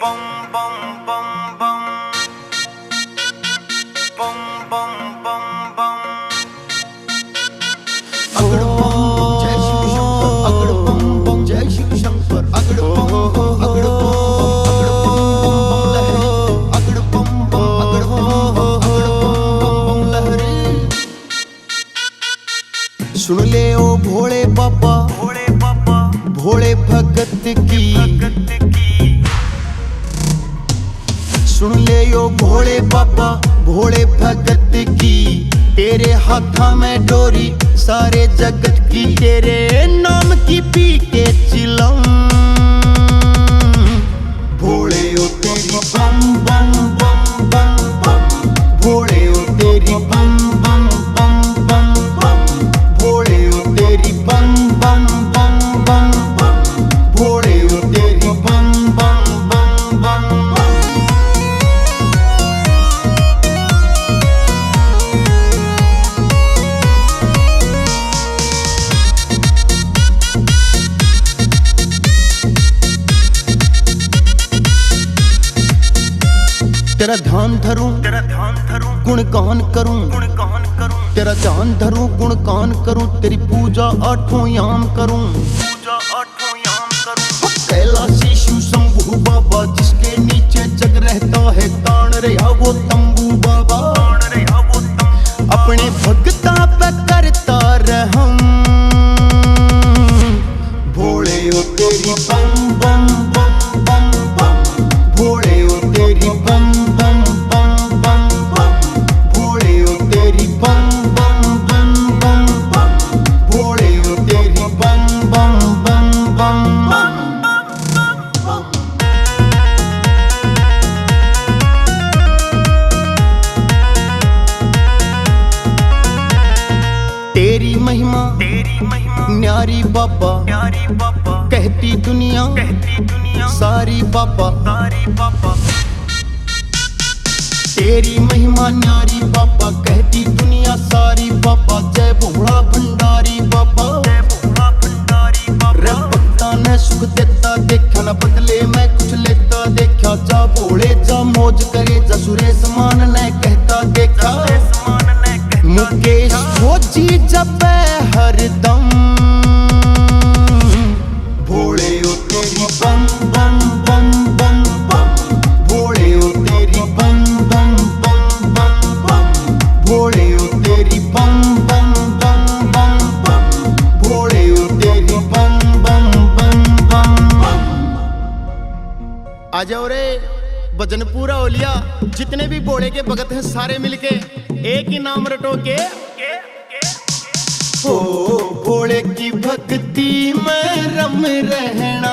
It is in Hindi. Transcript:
bum bum bum bum bum bum bum bum अगड़ बम जय शिव शंकर अगड़ बम बम जय शिव शंकर अगड़ बम बम अगड़ बम अगड़ बम बम अगड़ बम बम लहरी। सुन ले ओ भोले बाबा भोले भगत की, सुन ले यो भोले बाबा भोले भगत की। तेरे हाथा में डोरी सारे जगत की, तेरे नाम की पी के चिलम। भोले ओ तेरी बम बम बम बम बम, भोले ओ तेरी बम बम बम बम बम, भोले ओ तेरी बम बम बम बम बम, भोले ओ तेरी बम बम बम बम बम। तेरा ध्यान धरूं गुणगान करूं, तेरा ध्यान धरूं गुणगान करूं, तेरी पूजा आठों याम करूं। कैलाशी शिव शंभू बाबा जिसके नीचे जग रहता है, तान रहा वो तंबू बाबा। अपने भक्ता पे करता रहम। भोले ओ तेरी बम बम बम बम बम, भोले ओ तेरी बम बम बम बम बम, भोले ओ तेरी बम बम बम बम बम, भोले ओ तेरी बम बम बम बम बम। तेरी महिमा न्यारी बाबा, कहती दुनिया सारी बाबा। तेरी महिमा न्यारी बाबा, कहती दुनिया सारी बाबा। जय भोला भंडारी बाबा, रे भक्ता ने सुख देता देखा ना, बदले मैं कुछ लेता देखा। जा भोले जा मौज करे, जा सुरेश मान ने कहता देखा। मुकेश फौजी जब हरदम। भोले ओ तेरी बम बम बम बम बम, भोले ओ तेरी बम बम बम बम बम, भोले ओ तेरी बम बम बम बम बम, भोले ओ तेरी बम बम बम बम बम। आ जाओ रे भजन पूरा हो लिया। जितने भी भोले के भगत हैं सारे मिलके एक ही नाम रटो के ओ भोले की भक्ति में रम रहना।